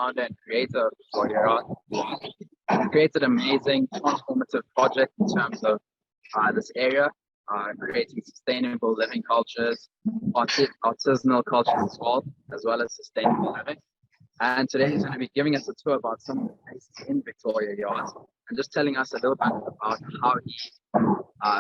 founder and creator of Victoria Art. Created an amazing transformative project in terms of this area, creating sustainable living cultures, artisanal cultures as well as sustainable living. And today he's going to be giving us a tour about some of the places in Victoria Yard and just telling us a little bit about how he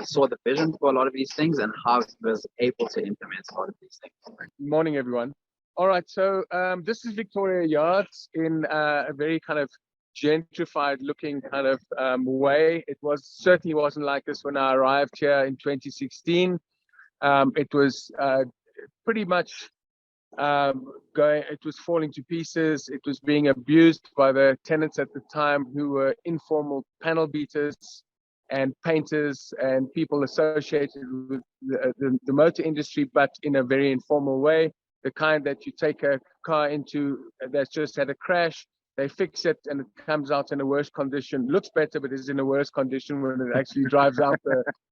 saw the vision for a lot of these things and how he was able to implement a lot of these things. Good morning, everyone. All right, so this is Victoria Yards in a very kind of gentrified looking kind of way. It certainly wasn't like this when I arrived here in 2016. It was pretty much it was falling to pieces. It was being abused by the tenants at the time, who were informal panel beaters and painters and people associated with the motor industry, but in a very informal way. The kind that you take a car into that's just had a crash, they fix it and it comes out in a worse condition, looks better, but is in a worse condition when it actually drives out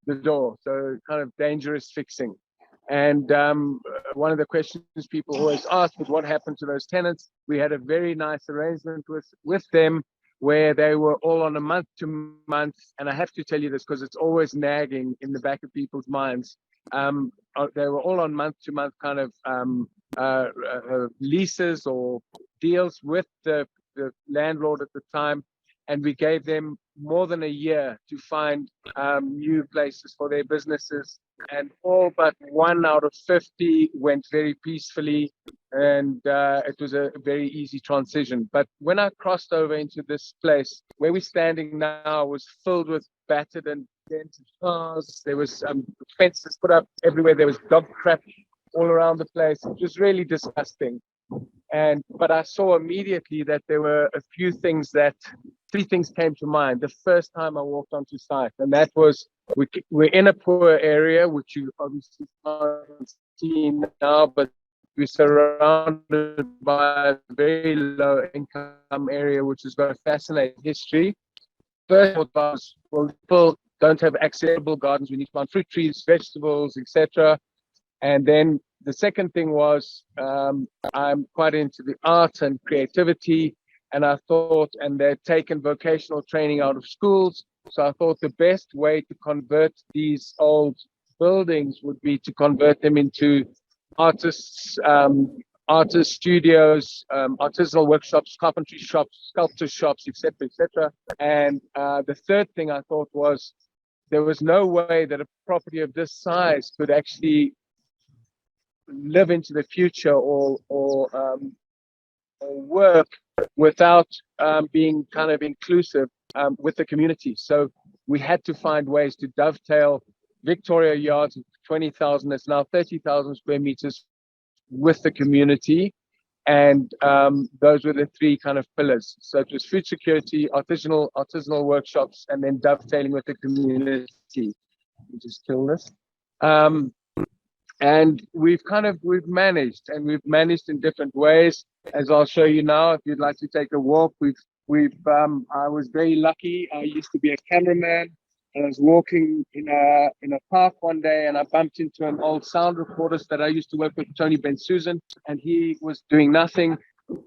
the door. So kind of dangerous fixing. And one of the questions people always ask is what happened to those tenants. We had a very nice arrangement with them where they were all on a month to month. And I have to tell you this because it's always nagging in the back of people's minds. They were all on month to month kind of leases or deals with the landlord at the time. And we gave them more than a year to find new places for their businesses. And all but 1 out of 50 went very peacefully, and it was a very easy transition. But when I crossed over into this place, where we're standing now was filled with battered and dented cars. There was fences put up everywhere. There was dog crap all around the place. It was really disgusting. But I saw immediately that there were three things came to mind the first time I walked onto site, and that was we're in a poor area, which you obviously can't see now, but we're surrounded by a very low income area, which has got a fascinating history. First was, well, people don't have accessible gardens. We need to plant fruit trees, vegetables, etc. And then the second thing was I'm quite into the arts and creativity, and I thought, and they'd taken vocational training out of schools, so I thought the best way to convert these old buildings would be to convert them into artist studios, artisanal workshops, carpentry shops, sculpture shops, etc., etc. And the third thing I thought was there was no way that a property of this size could actually live into the future or work without being kind of inclusive with the community. So we had to find ways to dovetail Victoria Yards, 20,000, it's now 30,000 square meters, with the community. And those were the three kind of pillars. So it was food security, artisanal workshops, and then dovetailing with the community. We just kill this. And we've managed in different ways, as I'll show you now. If you'd like to take a walk, I was very lucky. I used to be a cameraman, and I was walking in a park one day, and I bumped into an old sound recordist that I used to work with, Tony Ben Susan, and he was doing nothing.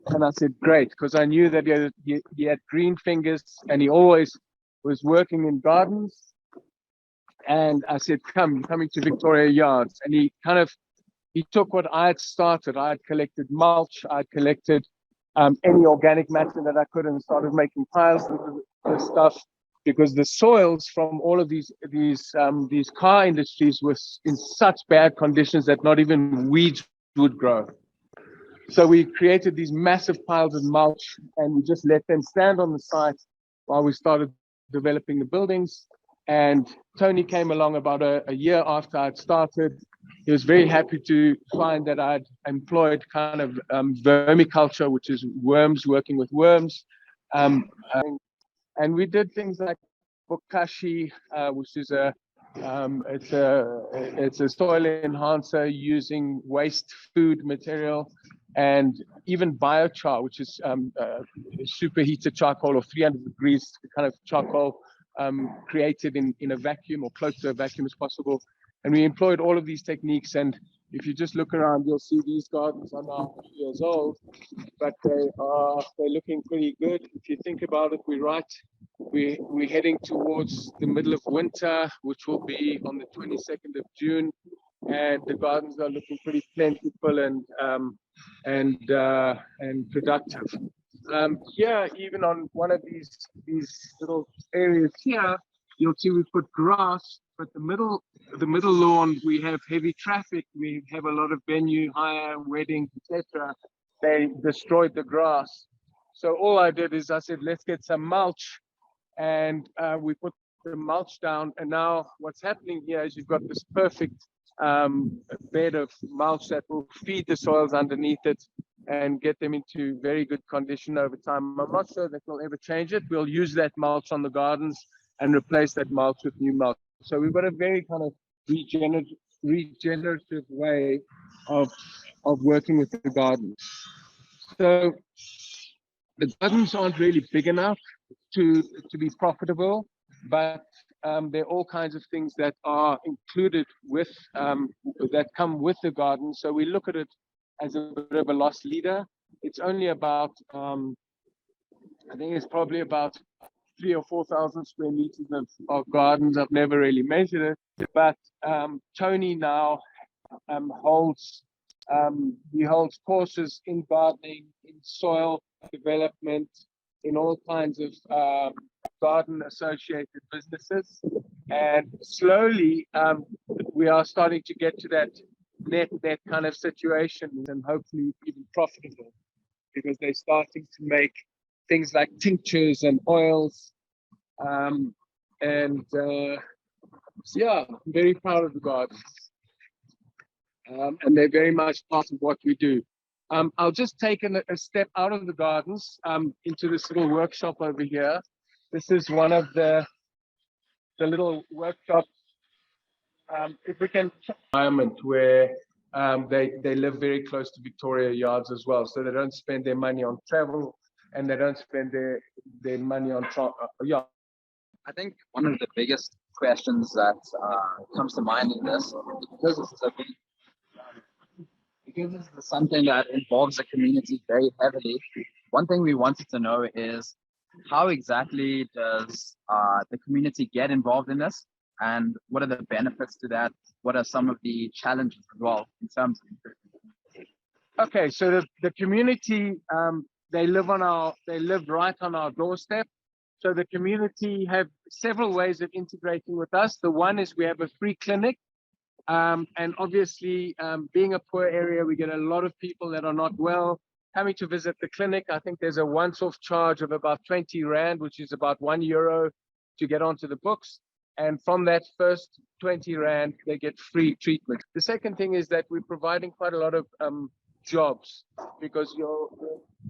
And I said, great, because I knew that he had green fingers, and he always was working in gardens. And I said, coming to Victoria Yards. And he took what I had started. I had collected mulch, I'd collected any organic matter that I could, and started making piles of the stuff, because the soils from all of these car industries were in such bad conditions that not even weeds would grow. So we created these massive piles of mulch, and we just let them stand on the site while we started developing the buildings. And Tony came along about a year after I'd started. He was very happy to find that I'd employed kind of vermiculture, which is worms, working with worms. And we did things like bokashi, which is it's a soil enhancer using waste food material, and even biochar, which is superheated charcoal or 300 degrees kind of charcoal, created in a vacuum or close to a vacuum as possible. And we employed all of these techniques, and if you just look around, you'll see these gardens are now 2 years old, but they're looking pretty good. If you think about it, we're heading towards the middle of winter, which will be on the 22nd of June, and the gardens are looking pretty plentiful and productive. Here, even on one of these little areas here, you'll see we put grass, but the middle lawn, we have heavy traffic. We have a lot of venue hire, weddings, etc. They destroyed the grass. So all I did is I said, let's get some mulch, and we put the mulch down. And now what's happening here is you've got this perfect bed of mulch that will feed the soils underneath it and get them into very good condition over time. I'm not sure that we'll ever change it. We'll use that mulch on the gardens and replace that mulch with new mulch. So we've got a very kind of regenerative way of working with the gardens. So the gardens aren't really big enough to be profitable, but there are all kinds of things that are included with that come with the garden. So we look at it as a bit of a loss leader. It's only about I think it's probably about 3,000 or 4,000 square meters of gardens. I've never really measured it, but Tony now holds courses in gardening, in soil development, in all kinds of garden associated businesses, and slowly we are starting to get to that net kind of situation, and hopefully even profitable, because they're starting to make things like tinctures and oils, so yeah, I'm very proud of the gardens, and they're very much part of what we do. I'll just take a step out of the gardens into this little workshop over here. This is one of the little workshops. If we can, environment where they live very close to Victoria Yards as well, so they don't spend their money on travel, and they don't spend their money on I think one of the biggest questions that comes to mind in this, because this is something that involves the community very heavily. One thing we wanted to know is, how exactly does the community get involved in this, and what are the benefits to that? What are some of the challenges as well in terms of? Okay, so the community, they live right on our doorstep. So the community have several ways of integrating with us. The one is we have a free clinic. And obviously, being a poor area, we get a lot of people that are not well coming to visit the clinic. I think there's a once-off charge of about 20 Rand, which is about €1 to get onto the books. And from that first 20 Rand, they get free treatment. The second thing is that we're providing quite a lot of jobs, because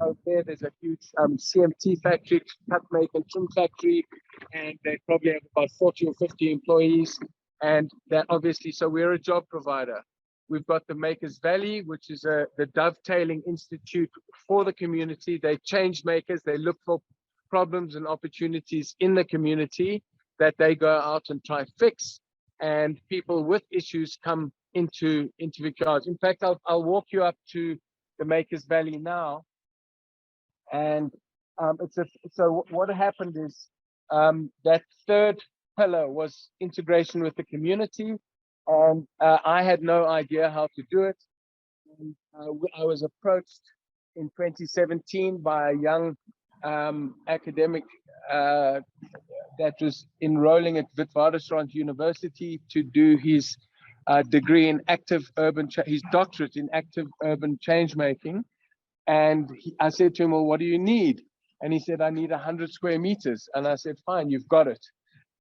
out there's a huge CMT factory, cut, make and trim factory, and they probably have about 40 or 50 employees. And that obviously, so we're a job provider. We've got the Makers Valley, which is the dovetailing institute for the community. They change makers. They look for problems and opportunities in the community that they go out and try fix. And people with issues come into Victoria. In fact, I'll walk you up to the Makers Valley now. And so what happened is that third pillar was integration with the community, and I had no idea how to do it. And, I was approached in 2017 by a young academic that was enrolling at Witwatersrand University to do his degree in his doctorate in active urban change making. And I said to him, well, what do you need? And he said, I need 100 square meters. And I said, fine, you've got it.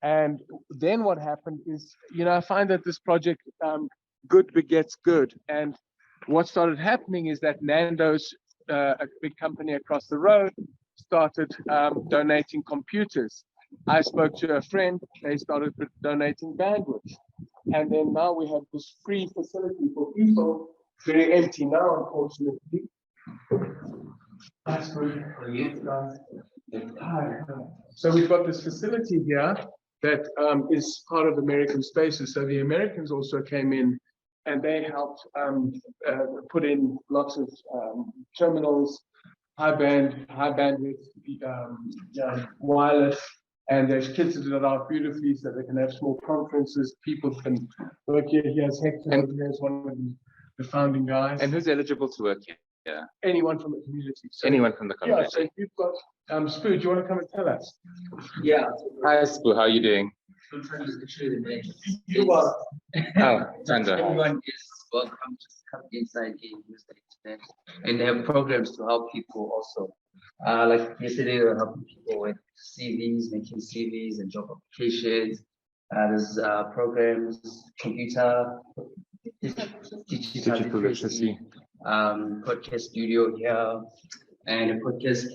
And then what happened is, I find that this project, good begets good. And what started happening is that Nando's, a big company across the road, started donating computers. I spoke to a friend, they started donating bandwidth. And then now we have this free facility for people, very empty now, unfortunately. That's good. So we've got this facility here that is part of American Spaces. So the Americans also came in and they helped put in lots of terminals, high bandwidth, wireless. And they've kitted it out beautifully so they can have small conferences. People can work here. Here's Hector, here's one of the founding guys. And who's eligible to work here? Yeah. Anyone from the community. So, Anyone from the yeah, community. so you've got Spoo, do you want to come and tell us? Yeah. Hi, Spoo, how are you doing? You are. Oh, Tanda. Everyone is welcome to come inside and use the internet. And they have programs to help people also. Like yesterday, we were helping people with CVs, making CVs and job applications. There's programs, computer, Digital literacy. Podcast studio here, and a podcast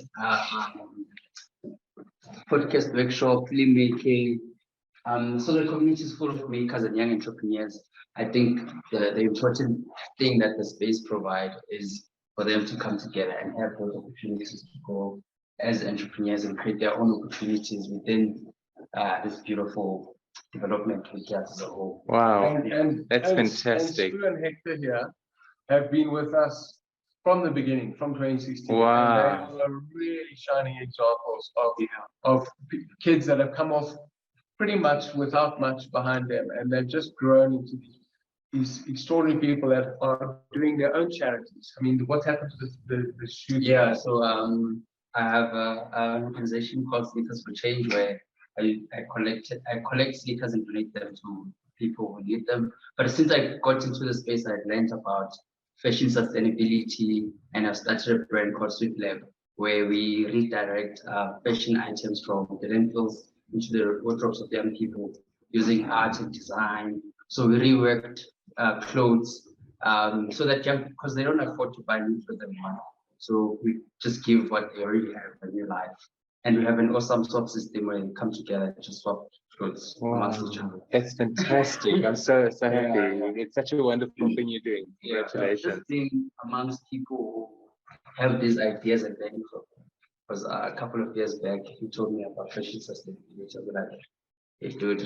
workshop, filmmaking. So the community is full of makers and young entrepreneurs. I think the important thing that the space provides is for them to come together and have those opportunities to go as entrepreneurs and create their own opportunities within this beautiful development we get as a whole. Wow, that's fantastic. And Spoo and Hector here have been with us from the beginning, from 2016. Wow. And they are really shining examples of kids that have come off pretty much without much behind them, and they've just grown into these extraordinary people that are doing their own charities. I mean, what happened to the shoot? Yeah, so I have an organization called Sneakers for Change where I collect sneakers and donate them to people who need them. But since I got into the space, I've learned about fashion sustainability, and I've started a brand called Sweet Lab, where we redirect fashion items from the landfills into the wardrobes of young people using art and design. So we reworked clothes so that young, because they don't afford to buy new clothes anymore. So we just give what they already have a new life. And we have an awesome swap system where they come together to swap clothes amongst each other. That's fantastic. I'm so happy. Yeah. It's such a wonderful thing you're doing. Congratulations. Just being amongst people who have these ideas and learning from them. Because a couple of years back, he told me about fashion sustainability. I was like, hey, dude.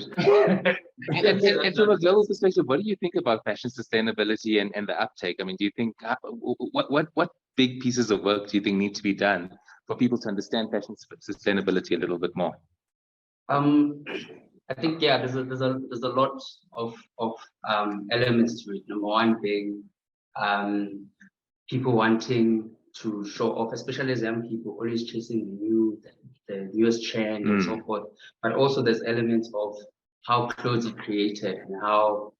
And from a global perspective, what do you think about fashion sustainability and the uptake? I mean, do you think what big pieces of work do you think need to be done for people to understand fashion sustainability a little bit more? I think there's a lot of elements to it. Number one being people wanting to show off, especially as young people, always chasing the newest trend and so forth. But also there's elements of how clothes are created and how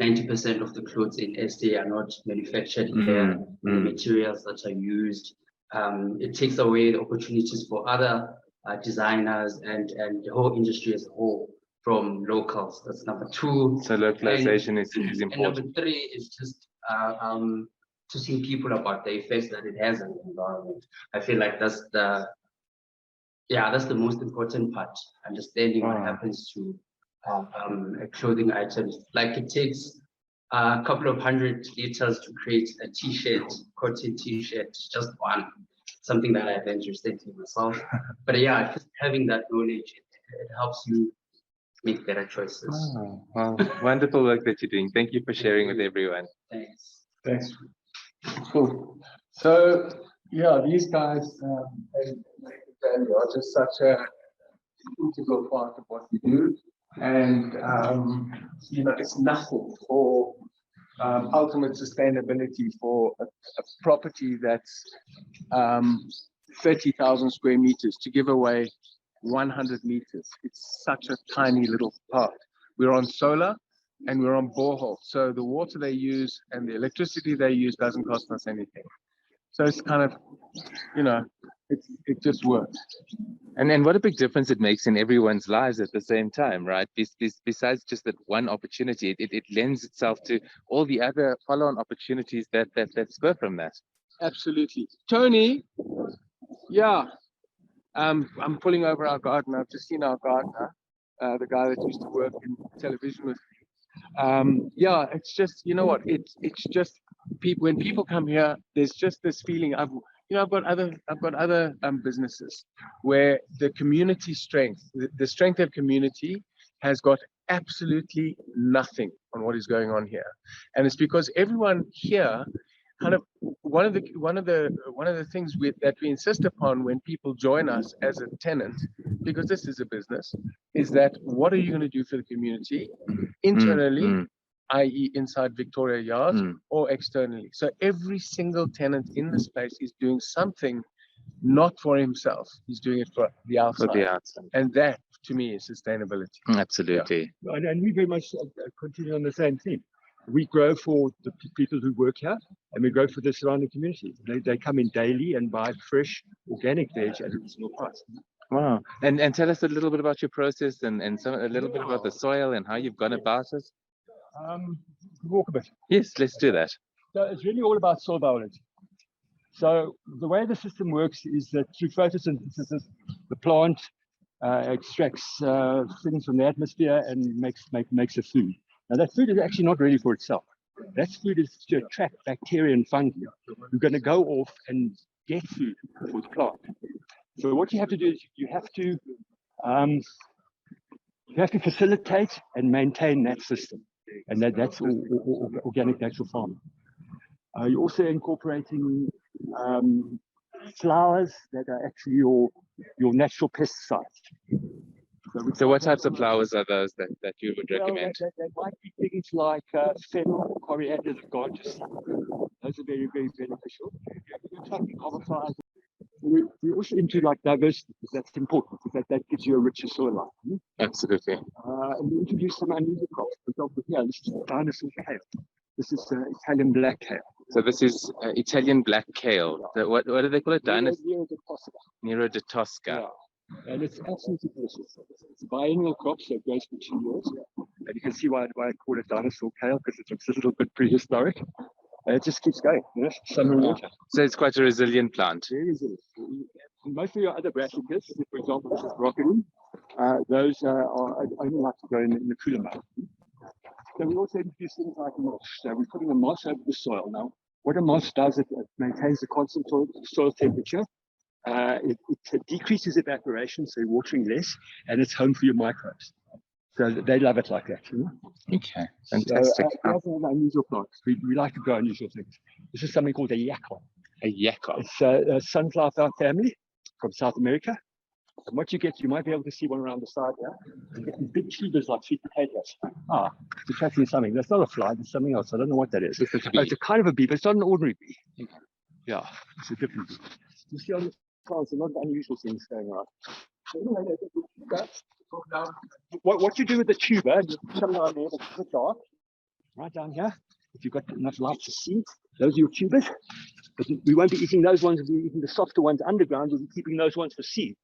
90% of the clothes in SA are not manufactured here. The materials that are used. It takes away the opportunities for other designers and the whole industry as a whole from locals. That's number two. So localization is important. And number three is just to see people about the effects that it has on the environment. I feel like that's the most important part. Understanding what happens to clothing items. Like it takes a couple of 100 liters to create a t-shirt, cotton t-shirt, just one. Something that I've learned recently myself. But yeah, just having that knowledge, it helps you make better choices. Wow. Wonderful work that you're doing. Thank you for sharing with everyone. Thanks. Cool. So yeah, these guys are just such a integral part of what we do, and it's nothing for ultimate sustainability for a property that's 30,000 square meters to give away 100 meters. It's such a tiny little part. We're on solar and we're on borehole, so the water they use and the electricity they use doesn't cost us anything. So it's kind of, it just works. And what a big difference it makes in everyone's lives at the same time, right? Besides just that one opportunity, it lends itself to all the other follow-on opportunities that spur from that. Absolutely. Tony, yeah. I'm pulling over our gardener. I've just seen our gardener, the guy that used to work in television with me. It's just, it's just people. When people come here, there's just this feeling. I've got other businesses where the community strength, the strength of community has got absolutely nothing on what is going on here. And it's because everyone here kind of one of the things that we insist upon when people join us as a tenant, because this is a business, is that what are you going to do for the community internally, i.e. inside Victoria Yard, or externally. So every single tenant in the space is doing something not for himself, he's doing it for the outside. For the outside. And that to me is sustainability. Absolutely. And we very much continue on the same theme. We grow for the people who work here, and we grow for the surrounding community. They come in daily and buy fresh organic veg at a reasonable price. Wow. And tell us a little bit about your process and a little bit about the soil and how you've gone about it. Walk a bit. Yes, let's do that. So it's really all about soil biology. So the way the system works is that through photosynthesis, the plant extracts things from the atmosphere and makes a food. Now that food is actually not really for itself. That food is to attract bacteria and fungi who are going to go off and get food for the plant. So what you have to do is you have to facilitate and maintain that system, and that's organic natural farming. You're also incorporating flowers that are actually your natural pesticides. So what types of flowers are those that you would recommend? They might be things like fennel, coriander, the gorgeous. Those are very, very beneficial. You're talking cover flowers. We're also into like diversity, because that's important, because that gives you a richer soil life. Absolutely. And we introduce some unusual crops. For example, here, this is dinosaur kale. This is Italian black kale. So this is Italian black kale. What do they call it? Nero de Tosca. Nero de Tosca. Yeah. And it's absolutely delicious. It's a biennial crop, so it grows for 2 years. And you can see why I call it dinosaur kale, because it looks a little bit prehistoric. And it just keeps going, summer and winter. So it's quite a resilient plant. Very resilient. Most of your other brassicas, for example, this is broccoli, those are only like to grow in the cooler months. So we also introduce things like moss. So we're putting a moss over the soil. Now, what a moss does, it maintains the constant soil temperature. It decreases evaporation, so you're watering less, and it's home for your microbes. So they love it like that. Okay, fantastic. So, unusual plants. We like to grow unusual things. This is something called a yucca. A yucca. It's a sunflower family from South America. And what you get, you might be able to see one around the side here. You get these big tubers like sweet potatoes. It's attracting something. That's not a fly, it's something else. I don't know what that is. It's a kind of a bee, but it's not an ordinary bee. Yeah, it's a difference. You see on the plants, a lot of unusual things going on. What you do with the tuber, you put them down there, it's a bit dark. Right down here, if you've got enough light to see, those are your tubers. But we won't be eating those ones, we'll be eating the softer ones underground, we'll be keeping those ones for seed.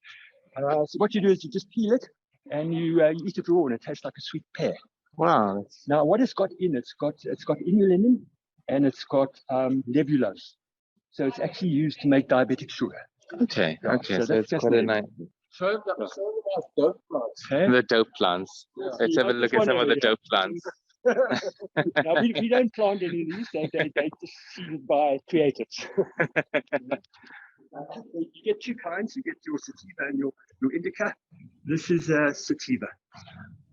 So what you do is you just peel it and you eat it raw, and it tastes like a sweet pear. Wow. Now what it's got in, it's got inulin and it's got levulose. So it's actually used to make diabetic sugar. Okay, So so it's quite a nice. Show about dope plants. The dope plants. Yeah. Let's have a look at some of the dope plants. Now, we don't plant any of these, they just seeded by creatives. You get two kinds, you get your sativa and your indica. This is sativa.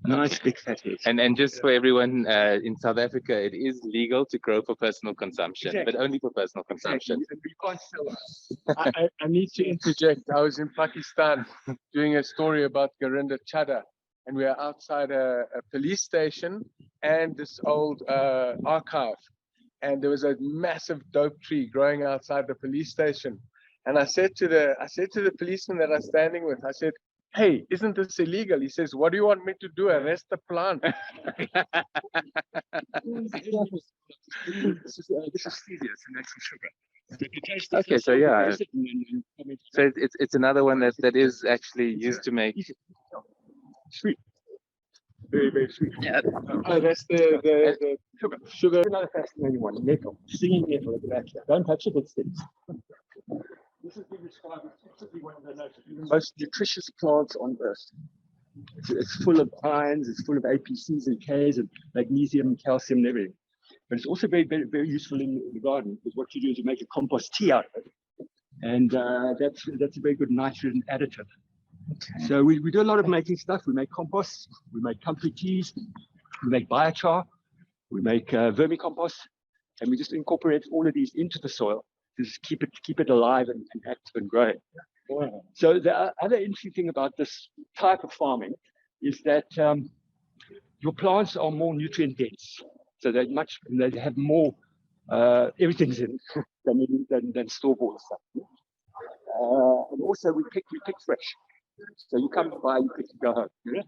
Nice big fat head. And just for everyone in South Africa, it is legal to grow for personal consumption, Exactly. but only for personal consumption. Exactly. You can't sell it. I need to interject. I was in Pakistan doing a story about Garinda Chadha, and we are outside a police station and this old archive. And there was a massive dope tree growing outside the police station. And I said to the policeman that I was standing with, I said, "Hey, isn't this illegal?" He says, "What do you want me to do? Arrest the plant?" This is stevia, it's a natural sugar. So if you taste this, Okay, it's so yeah. taste it and then come into So it's another one that is actually used to make. sweet. Very, very sweet. Yeah. Oh, that's the sugar. Another fascinating one, nettle. Stinging nettle at the back here. Don't touch it, it stings. This has been described as possibly one of the most nutritious plants on earth. It's full of ions, it's full of APCs and Ks and magnesium and calcium and everything. But it's also very, very, very useful in the garden, because what you do is you make a compost tea out of it. And that's a very good nitrogen additive. So we do a lot of making stuff. We make compost, we make comfrey teas, we make biochar, we make vermicompost, and we just incorporate all of these into the soil to just keep it alive and active and growing. So the other interesting thing about this type of farming is that your plants are more nutrient dense. So they have more everything's in than store-bought stuff. And also we pick fresh. So you come by, you pick and go home. Yeah?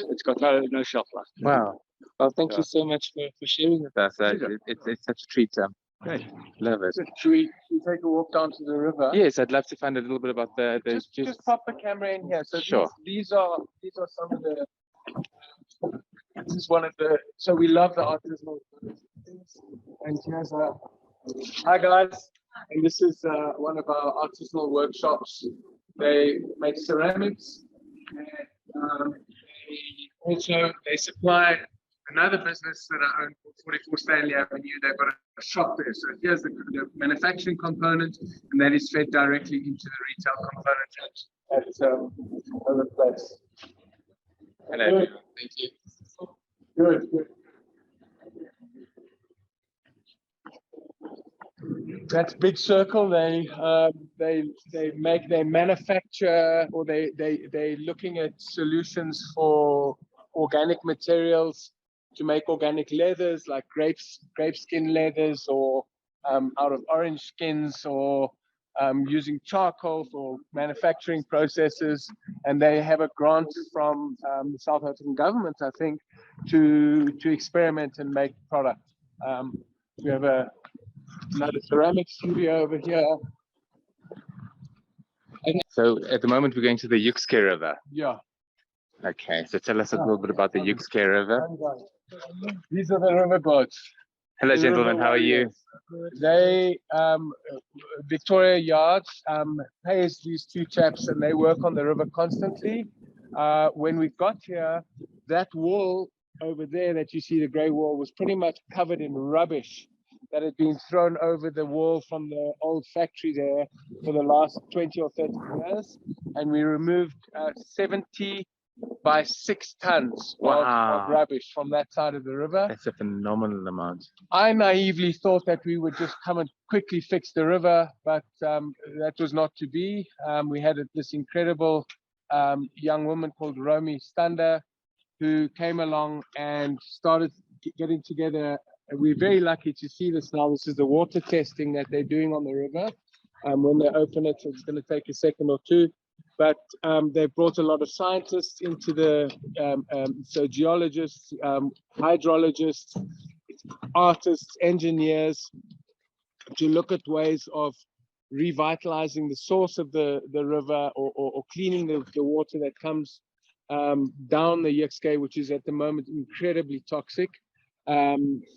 It's got no shelf life. Wow. Well, thank you so much for sharing with us. It's such a treat. Great. Love it. Should we take a walk down to the river? Yes, I'd love to find a little bit about the Just pop the camera in here. So Sure. these are some of the. This is one of the. So we love the artisanal things. And here's hi guys. And this is one of our artisanal workshops. They make ceramics. And, they supply another business that I own called 44 Stanley Avenue. They've got a shop there. So here's the manufacturing component, and that is fed directly into the retail component at other place. Hello. Thank you. Good. That's Big Circle. They manufacture, or they're looking at solutions for organic materials to make organic leathers, like grape skin leathers, or out of orange skins, or using charcoal for manufacturing processes. And they have a grant from the South African government, I think, to experiment and make product. We have another ceramic studio over here. So at the moment we're going to the Yukske River. Yeah. Okay, so tell us a little bit about the Yukske River. These are the river boats. Hello, gentlemen. How are you? They, Victoria Yards, pays these two chaps, and they work on the river constantly. When we got here, that wall over there that you see, the grey wall, was pretty much covered in rubbish that had been thrown over the wall from the old factory there for the last 20 or 30 years. And we removed 70 by 6 tons of rubbish from that side of the river. That's a phenomenal amount. I naively thought that we would just come and quickly fix the river, but that was not to be. We had this incredible young woman called Romy Stander, who came along and started getting together. We're very lucky to see this now. This is the water testing that they're doing on the river. When they open it, it's going to take a second or two. But they've brought a lot of scientists into so geologists, hydrologists, artists, engineers, to look at ways of revitalizing the source of the river, or cleaning the water that comes down the Yukske, which is at the moment incredibly toxic,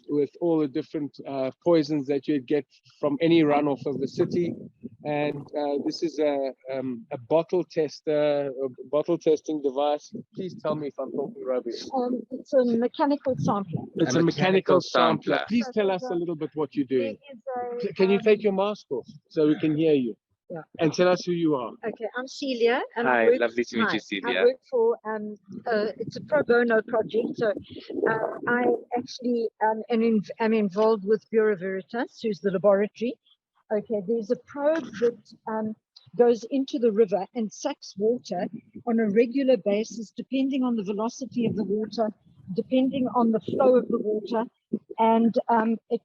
with all the different poisons that you'd get from any runoff of the city. And this is a bottle tester, a bottle testing device. Please tell me if I'm talking rubbish. It's a mechanical sampler. It's a mechanical sampler. Please tell us a little bit what you're doing. Can you take your mask off so we can hear you? Yeah. And tell us who you are. Okay, I'm Celia. And Hi, I work, lovely to meet you, Celia. I work for, it's a pro bono project. So I actually am involved with Bureau Veritas, who's the laboratory. Okay, there's a probe that goes into the river and sucks water on a regular basis, depending on the velocity of the water, depending on the flow of the water, and it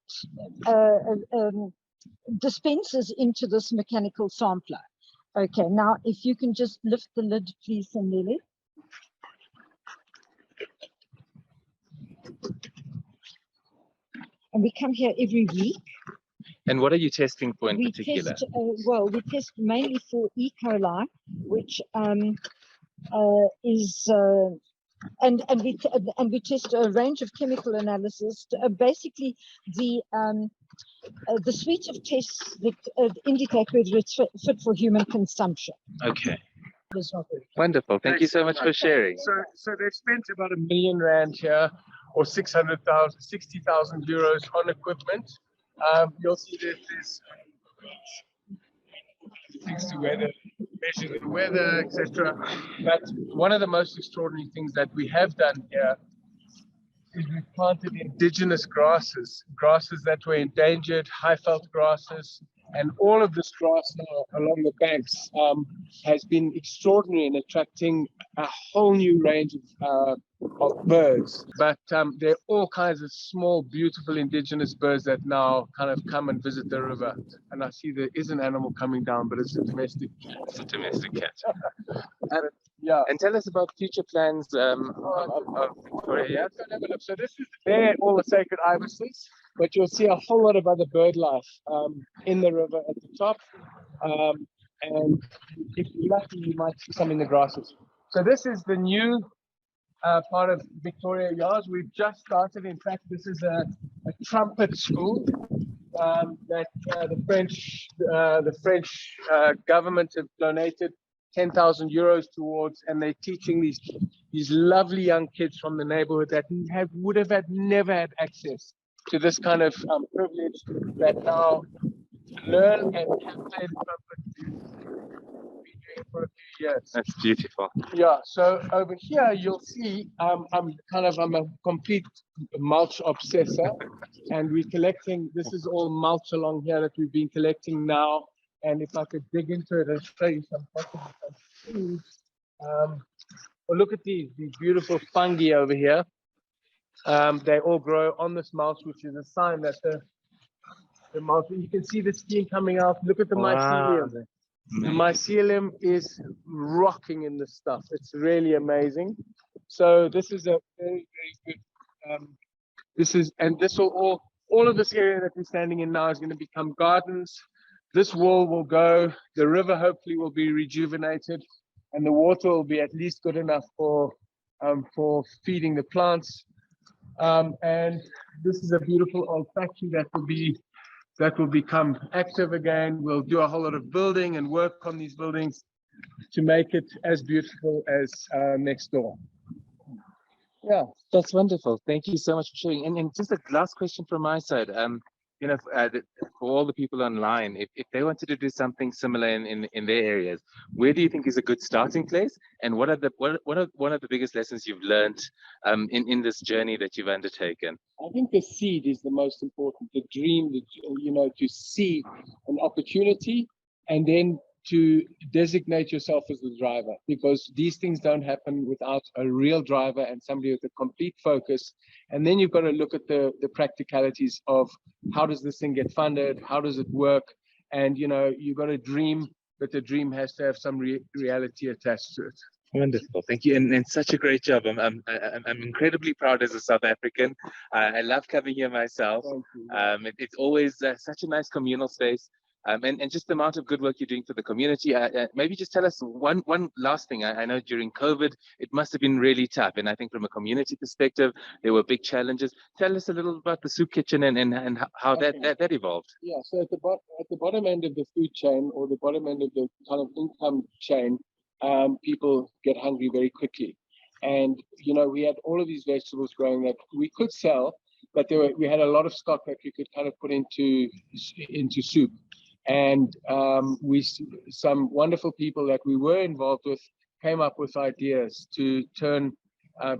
dispenses into this mechanical sampler. Okay, now if you can just lift the lid, please, Sandile. And we come here every week. And what are you testing for in particular? Test, we test mainly for E. coli, which is and we test a range of chemical analysis. Basically, the suite of tests that indicate whether it's fit for human consumption. Okay. Wonderful. Thank you so much for sharing. So they've spent about R1 million here, or 60,000 euros on equipment. You'll see that there's things to weather. measure the weather, etc. But one of the most extraordinary things that we have done here is we've planted indigenous grasses, grasses that were endangered, high veld grasses, and all of this grass now along the banks has been extraordinary in attracting a whole new range of birds. But there are all kinds of small, beautiful indigenous birds that now kind of come and visit the river. And I see there is an animal coming down, but it's a domestic cat. It's a domestic cat. Yeah. And tell us about future plans of Victoria. Yeah, so have a look. So this is there, all the sacred ibises, but you'll see a whole lot of other bird life in the river at the top. And if you're lucky, you might see some in the grasses. So this is the new part of Victoria Yards. We've just started. In fact, this is a trumpet school that the French government have donated 10,000 euros towards, and they're teaching these lovely young kids from the neighborhood that would have never had access to this kind of privilege, that now learn and can play the trumpet for a few years. That's beautiful. Yeah, so over here you'll see I'm a complete mulch obsessor, and we're collecting, this is all mulch along here that we've been collecting now. And if I could dig into it and show you some things. Well, look at these beautiful fungi over here. They all grow on this mulch, which is a sign that the mulch, you can see the steam coming out. Look at the mycelium. The mycelium is rocking in this stuff. It's really amazing. So this is a very, very good, this will all of this area that we're standing in now is going to become gardens. This wall will go, the river hopefully will be rejuvenated, and the water will be at least good enough for feeding the plants. And this is a beautiful old factory that will become active again. We'll do a whole lot of building and work on these buildings to make it as beautiful as next door. Yeah, that's wonderful. Thank you so much for sharing. And just a last question from my side. For all the people online, if they wanted to do something similar in their areas, where do you think is a good starting place? And what are one of the biggest lessons you've learned in this journey that you've undertaken? I think the seed is the most important. The dream, to see an opportunity and then to designate yourself as the driver, because these things don't happen without a real driver and somebody with a complete focus. And then you've got to look at the practicalities of how does this thing get funded? How does it work? And, you've got a dream, but the dream has to have some reality attached to it. Wonderful, thank you, and such a great job. I'm incredibly proud as a South African. I love coming here myself. It's always such a nice communal space. And just the amount of good work you're doing for the community. Maybe just tell us one last thing. I know during COVID, it must have been really tough. And I think from a community perspective, there were big challenges. Tell us a little about the soup kitchen and how that evolved. Yeah, so at the bottom end of the food chain, or the bottom end of the kind of income chain, people get hungry very quickly. And, we had all of these vegetables growing that we could sell, but we had a lot of stock that we could kind of put into soup. And some wonderful people that we were involved with came up with ideas to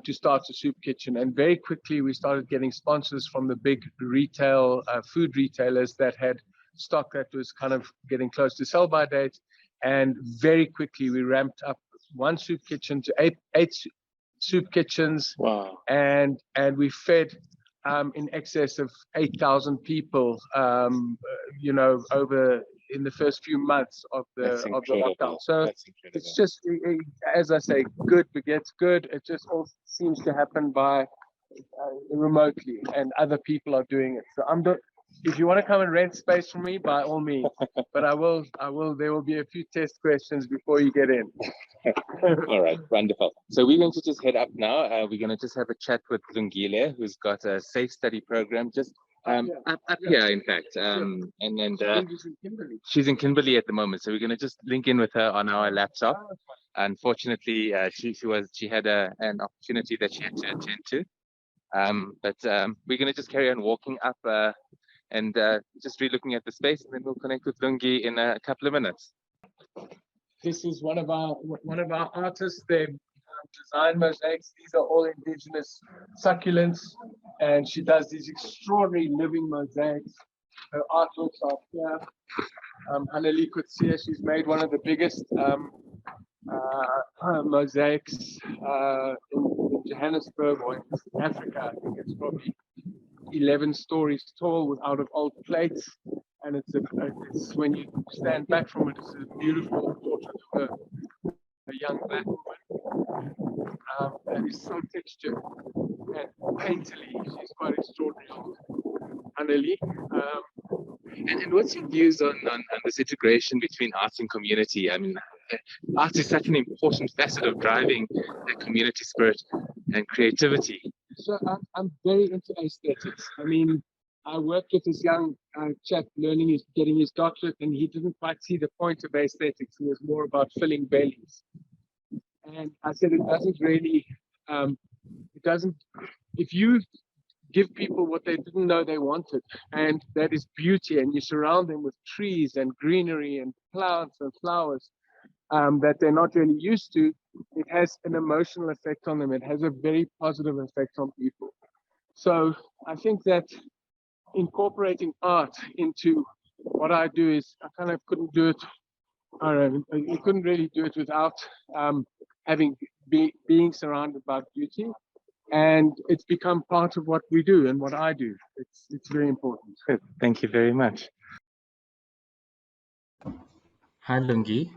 start a soup kitchen. And very quickly we started getting sponsors from the big retail food retailers that had stock that was kind of getting close to sell by date. And very quickly we ramped up one soup kitchen to eight soup kitchens. Wow. And we fed in excess of 8,000 people, over in the first few months of the lockdown. So it's just, as I say, good begets good. It just all seems to happen by remotely, and other people are doing it. So if you want to come and rent space from me, by all means. But I will. There will be a few test questions before you get in. All right, wonderful. So we're going to just head up now. We're going to just have a chat with Lungile, who's got a safe study program just up here, in fact. She's in Kimberley at the moment. So we're going to just link in with her on our laptop. Unfortunately, she had an opportunity that she had to attend to. But we're going to just carry on walking up and just re-looking at the space, and then we'll connect with Lungi in a couple of minutes. this is one of our artists. They design mosaics. These are all indigenous succulents, and she does these extraordinary living mosaics. Her artworks are here. Annelie Coetzee, she's made one of the biggest mosaics in Johannesburg or in Africa. I think it's probably 11 stories tall out of old plates. And it's when you stand back from it, it's a beautiful portrait of a young black woman. And it's so textured and painterly. She's quite extraordinary, Annelie. And what's your views on this integration between arts and community? I mean, art is such an important facet of driving the community spirit and creativity. So I'm very into aesthetics. I mean, I worked with this young chap getting his doctorate, and he didn't quite see the point of aesthetics. It was more about filling bellies. And I said, if you give people what they didn't know they wanted, and that is beauty, and you surround them with trees and greenery and plants and flowers that they're not really used to, it has an emotional effect on them. It has a very positive effect on people. So I think that incorporating art into what I do is, I kind of couldn't do it. I don't know, you couldn't really do it without being surrounded by beauty. And it's become part of what we do and what I do. It's very important. Good. Thank you very much. Hi, Lungi.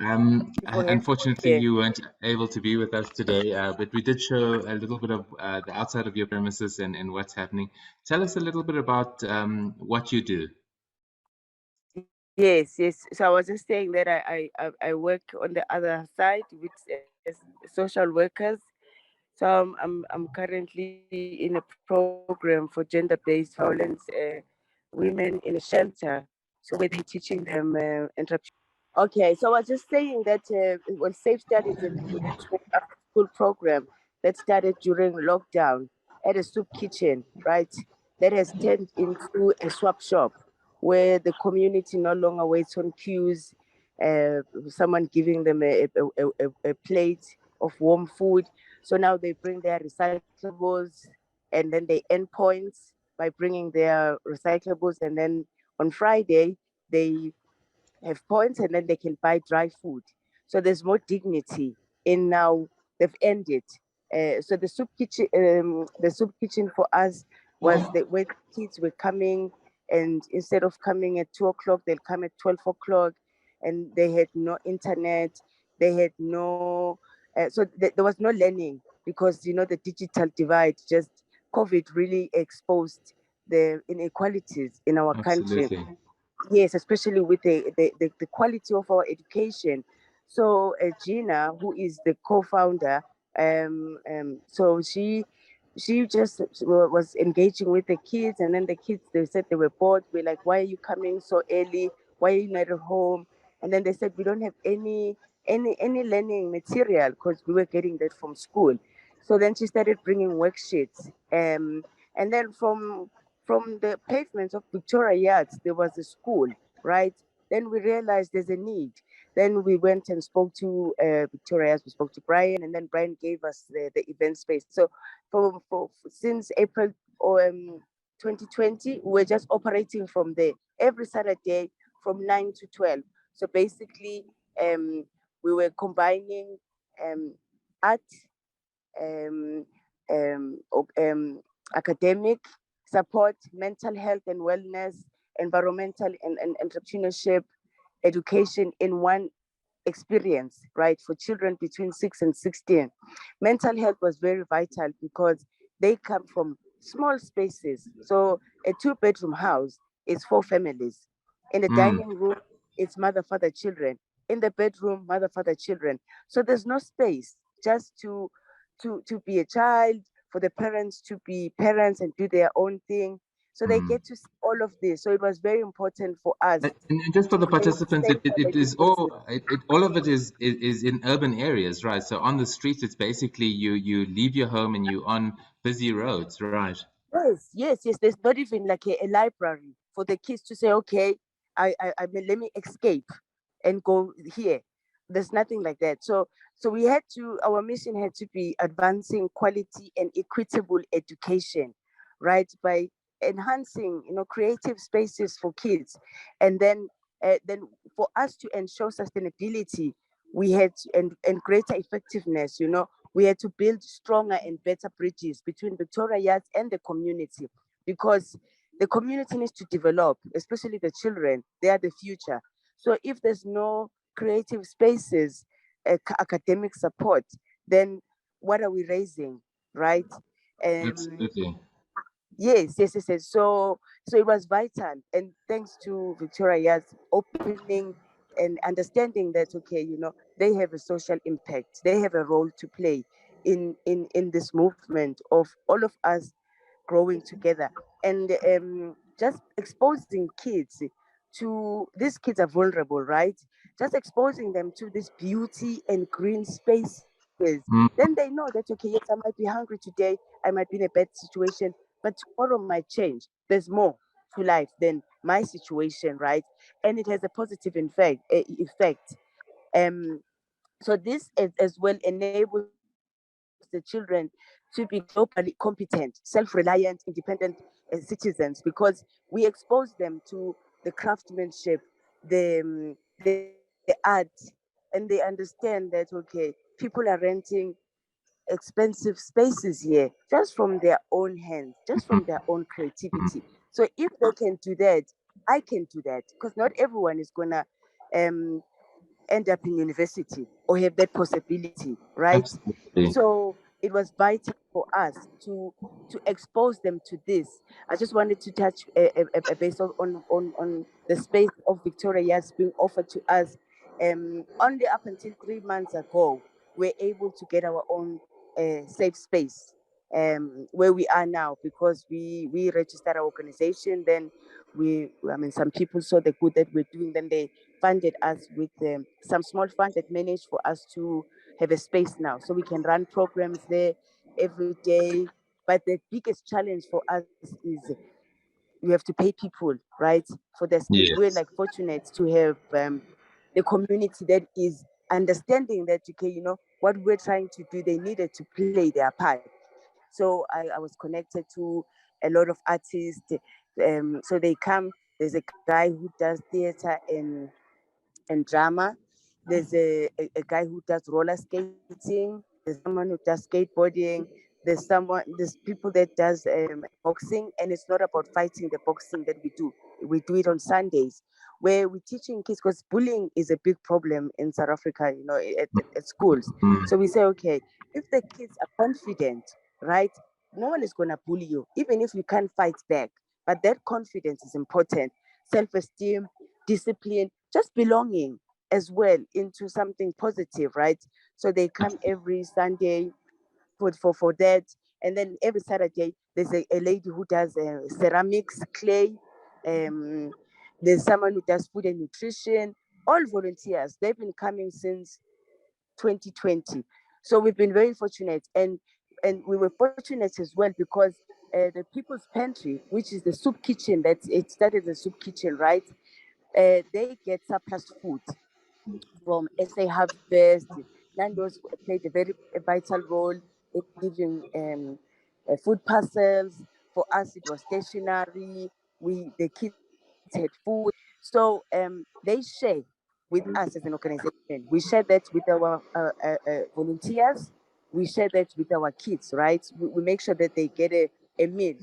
Unfortunately, you weren't able to be with us today, but we did show a little bit of the outside of your premises and what's happening. Tell us a little bit about what you do. Yes. So I was just saying that I work on the other side with social workers. So I'm currently in a program for gender-based violence, women in a shelter. So we're teaching them entrepreneurship. Okay, so I was just saying that Safe Start is an after-school program that started during lockdown at a soup kitchen, right? That has turned into a swap shop where the community no longer waits on queues, someone giving them a plate of warm food. So now they bring their recyclables and then they earn points by bringing their recyclables. And then on Friday, they have points and then they can buy dry food. So there's more dignity in now they've ended. So the soup kitchen for us was that where kids were coming, and instead of coming at 2 o'clock, they'll come at 12 o'clock, and they had no internet, they had no, there was no learning because, the digital divide, just COVID really exposed the inequalities in our country. Yes, especially with the quality of our education. So Gina, who is the co-founder, so she just was engaging with the kids, and then the kids, they said they were bored. We're like, why are you coming so early? Why are you not at home? And then they said, we don't have any learning material because we were getting that from school. So then she started bringing worksheets, and then from the pavements of Victoria Yards, there was a school, right? Then we realized there's a need. Then we went and spoke to Victoria Yards, we spoke to Brian, and then Brian gave us the event space. So since April 2020, we're just operating from there every Saturday from 9 to 12. So basically, we were combining art, academic support, mental health and wellness, environmental and entrepreneurship, education in one experience, right, for children between 6 and 16. Mental health was very vital because they come from small spaces. So a 2-bedroom house is 4 families. In the dining room, it's mother, father, children. In the bedroom, mother, father, children. So there's no space just to be a child, for the parents to be parents and do their own thing. So they get to see all of this. So it was very important for us. And just for the participants, it is all of it is in urban areas, right? So on the streets, it's basically you leave your home and you're on busy roads, right? Yes. There's not even like a library for the kids to say, okay, I let me escape and go here. there's nothing like that. So we had to, our mission had to be advancing quality and equitable education, right? By enhancing, creative spaces for kids. And then for us to ensure sustainability, we had and greater effectiveness, we had to build stronger and better bridges between Victoria Yards and the community, because the community needs to develop, especially the children. They are the future. So if there's no creative spaces, academic support, then what are we raising, right? Absolutely. Yes. So it was vital, and thanks to Victoria's opening and understanding that, okay, they have a social impact, they have a role to play in this movement of all of us growing together, and just exposing kids to, these kids are vulnerable, right? Just exposing them to this beauty and green spaces. Mm. Then they know that, okay, yes, I might be hungry today, I might be in a bad situation, but tomorrow might change. There's more to life than my situation, right? And it has a positive effect. Um, so this as well enables the children to be globally competent, self-reliant, independent citizens, because we expose them to the craftsmanship, the art, and they understand that, okay, people are renting expensive spaces here just from their own hands, just from their own creativity. So if they can do that, I can do that, because not everyone is gonna um, end up in university or have that possibility, right? Absolutely. So it was vital for us to expose them to this. I just wanted to touch a base on the space of Victoria Yards being offered to us. Only up until 3 months ago, we're able to get our own safe space where we are now, because we registered our organization. Then some people saw the good that we're doing. Then they funded us with some small fund that managed for us to have a space now, so we can run programs there every day. But the biggest challenge for us is we have to pay people, right, for their space. We're Yes. like fortunate to have the community that is understanding that, okay, what we're trying to do, they needed to play their part. So I was connected to a lot of artists. So they come. There's a guy who does theater and drama. There's a guy who does roller skating. There's someone who does skateboarding. There's people that does boxing, and it's not about fighting the boxing that we do. We do it on Sundays, where we're teaching kids, because bullying is a big problem in South Africa, at schools. Mm. So we say, okay, if the kids are confident, right, no one is gonna bully you, even if you can't fight back. But that confidence is important. Self-esteem, discipline, just belonging as well into something positive, right? So they come every Sunday for that. And then every Saturday, there's a lady who does ceramics, clay. Um, there's someone who does food and nutrition, all volunteers. They've been coming since 2020. So we've been very fortunate. And we were fortunate as well, because the People's Pantry, which is the soup kitchen, that it started as a soup kitchen, right? They get surplus food from SA Harvest. Nando's played a vital role in giving food parcels. For us, it was stationery. The kids had food. So they share with us as an organization. We share that with our volunteers. We share that with our kids, right? We make sure that they get a meal.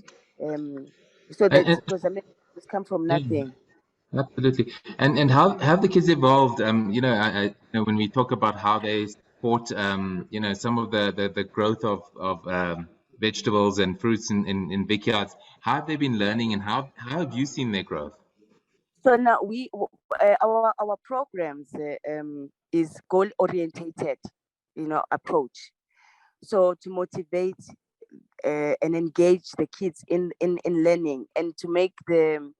Um, so that, And, because I mean, it's come from yeah. nothing. Absolutely. And how have the kids evolved? When we talk about how they support, some of the growth of vegetables and fruits in Vic Yards, how have they been learning, and how have you seen their growth? So now our programs is goal orientated, approach. So to motivate and engage the kids in learning, and to make the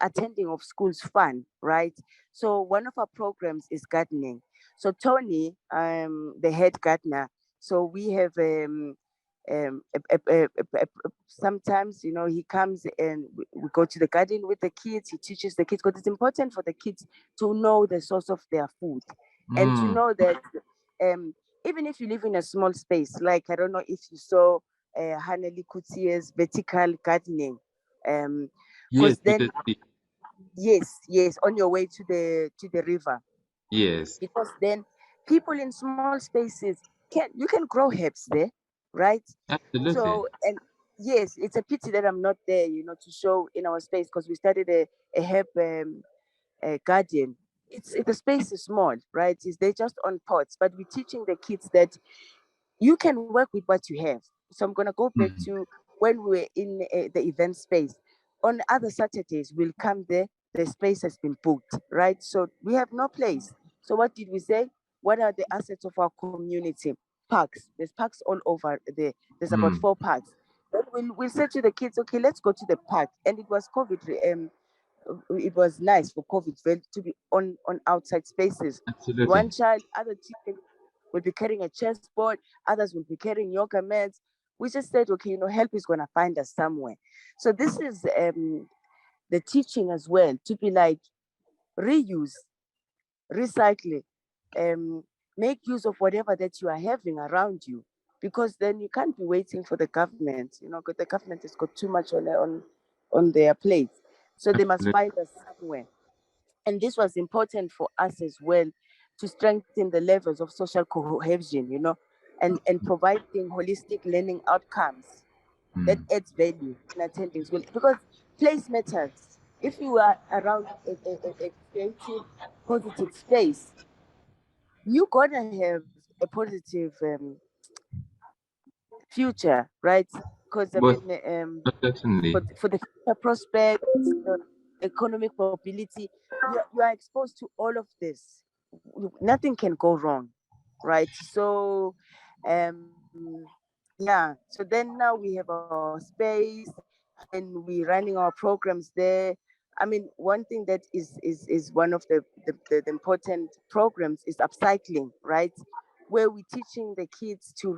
attending of schools fun, right? So one of our programs is gardening. So Tony, the head gardener, so we have sometimes, he comes and we go to the garden with the kids. He teaches the kids, because it's important for the kids to know the source of their food. and to Mm. know that even if you live in a small space, like I don't know if you saw Haneli Kutie's vertical gardening, Yes, because we then did see. yes, on your way to the river, Yes, because then people in small spaces can grow herbs there, right? absolutely. So, and yes, it's a pity that I'm not there, to show in our space, because we started a herb garden. The space is small, right? They're just on pots, but we're teaching the kids that you can work with what you have. So I'm gonna go back Mm. to when we were in the event space. On other Saturdays, we'll come there. The space has been booked, right? So we have no place. So what did we say? What are the assets of our community? Parks. There's parks all over there. There's about Mm. 4 parks. Then we'll say to the kids, okay, let's go to the park. And it was COVID. It was nice for COVID to be on outside spaces. Absolutely. One child, other children will be carrying a chessboard, others will be carrying yoga mats. We just said, okay, help is gonna find us somewhere. So this is the teaching as well, to be like reuse, recycle, um, make use of whatever that you are having around you, because then you can't be waiting for the government. 'Cause the government has got too much on their plate, so they must Absolutely. find us somewhere. And this was important for us as well, to strengthen the levels of social cohesion, and providing holistic learning outcomes that Mm. adds value in attending school, because place matters. If you are around a creative, positive space, you're gonna have a positive future, right? Because I Well, mean, certainly. for the future prospects, economic mobility, you are exposed to all of this. Nothing can go wrong, right? So, yeah. So then now we have our space, and we're running our programs there. I mean, one thing that is one of the important programs is upcycling, right? Where we're teaching the kids to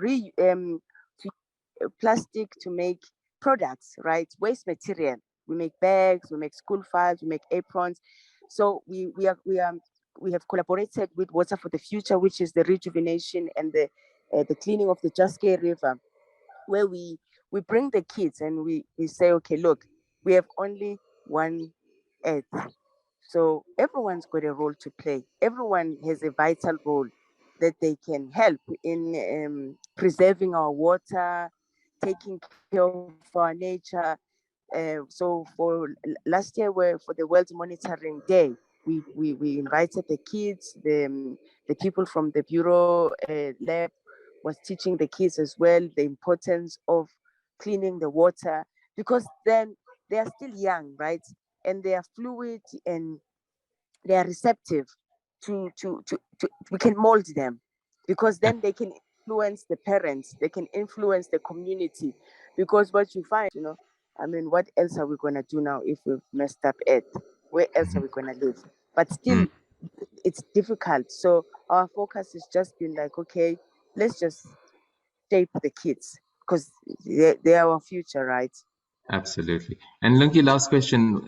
plastic to make products, right? Waste material. We make bags, we make school files, we make aprons. So we have collaborated with Water for the Future, which is the rejuvenation and the cleaning of the Jaske River, where we bring the kids and we say, okay, look, we have only one earth, so everyone's got a role to play. Everyone has a vital role that they can help in preserving our water, taking care of our nature. So for last year, for the World Monitoring Day, we invited the kids, the people from the Bureau lab was teaching the kids as well the importance of cleaning the water, because then they are still young, right? And they are fluid, and they are receptive to we can mold them, because then they can influence the parents, they can influence the community. Because what you find, I mean, what else are we going to do now if we've messed up it? Where else are we going to live? But Mm. still, it's difficult. So our focus has just been like, okay, let's just shape the kids, because they are our future, right? Absolutely. And Lunky, last question.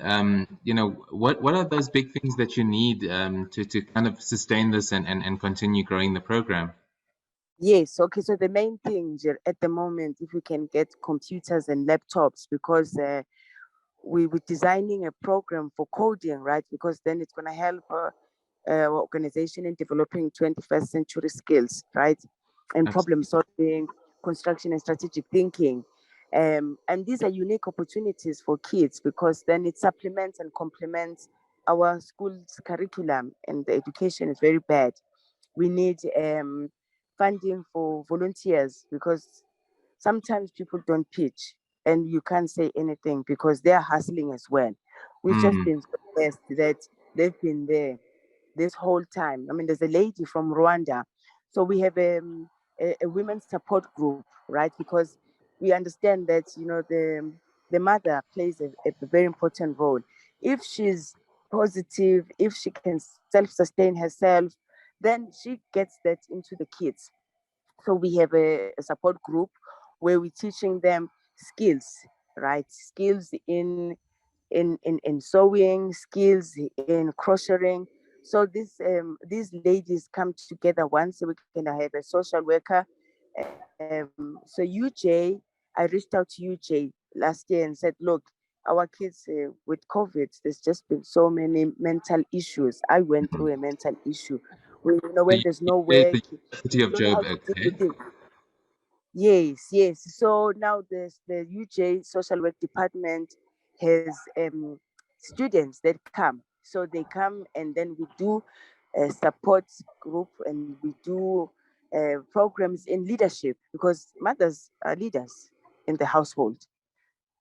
What are those big things that you need to kind of sustain this and continue growing the program? Yes, okay. So the main thing at the moment, if we can get computers and laptops, because we're designing a program for coding, right? Because then it's going to help our organization in developing 21st century skills, right? And problem Absolutely. solving, construction and strategic thinking. And these are unique opportunities for kids, because then it supplements and complements our school's curriculum, and the education is very bad. We need funding for volunteers, because sometimes people don't pitch and you can't say anything because they're hustling as well. We've just Mm. been so blessed that they've been there this whole time. I mean, there's a lady from Rwanda. So we have a women's support group, right? Because we understand that, the mother plays a very important role. If she's positive, if she can self-sustain herself, then she gets that into the kids. So we have a support group where we're teaching them skills, right? Skills in sewing, skills in crocheting, So these ladies come together once a week, and I have a social worker. So UJ, I reached out to UJ last year and said, look, our kids with COVID, there's just been so many mental issues. I went through a mental issue. When, when there's no The work, University of you don't know how to Joburg, deal eh? with it. Yes, yes. So now the UJ social work department has students that come. So they come and then we do a support group and we do programs in leadership because mothers are leaders in the household.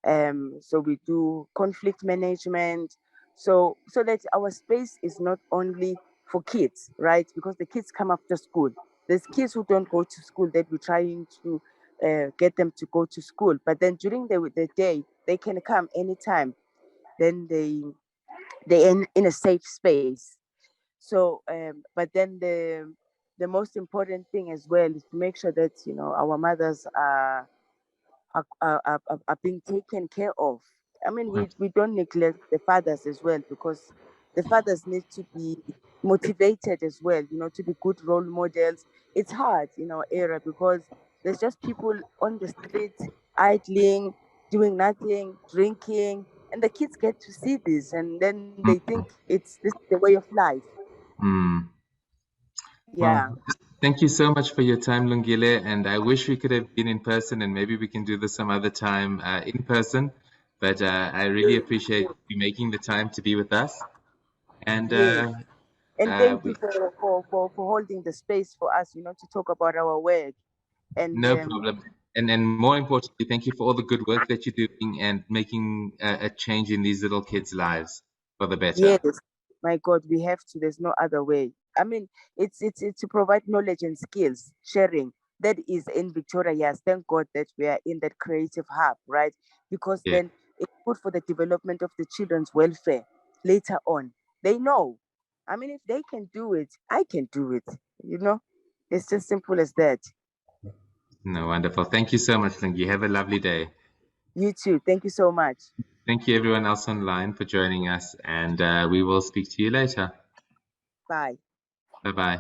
So we do conflict management. So that our space is not only for kids, right? Because the kids come after school. There's kids who don't go to school that we're trying to get them to go to school. But then during the day, they can come anytime. Then they in a safe space. So, but then the most important thing as well is to make sure that our mothers are being taken care of. I mean, we don't neglect the fathers as well because the fathers need to be motivated as well, to be good role models. It's hard in our era because there's just people on the street idling, doing nothing, drinking, and the kids get to see this and then they think it's this the way of life. Mm. Yeah. Well, thank you so much for your time, Lungile, and I wish we could have been in person, and maybe we can do this some other time in person. But I really appreciate you making the time to be with us. And Yes. And thank you we, for holding the space for us, to talk about our work. And no problem. And more importantly, thank you for all the good work that you're doing and making a change in these little kids' lives for the better. yes, my God, we have to. There's no other way. I mean, it's to provide knowledge and skills sharing. That is in Victoria. Yes, thank God that we are in that creative hub, right? Because Yeah. then it's good for the development of the children's welfare later on. They know. I mean, if they can do it, I can do it. It's just simple as that. No, wonderful. Thank you so much, Lungi. Have a lovely day. You too. Thank you so much. Thank you, everyone else online, for joining us, and we will speak to you later. Bye. Bye bye.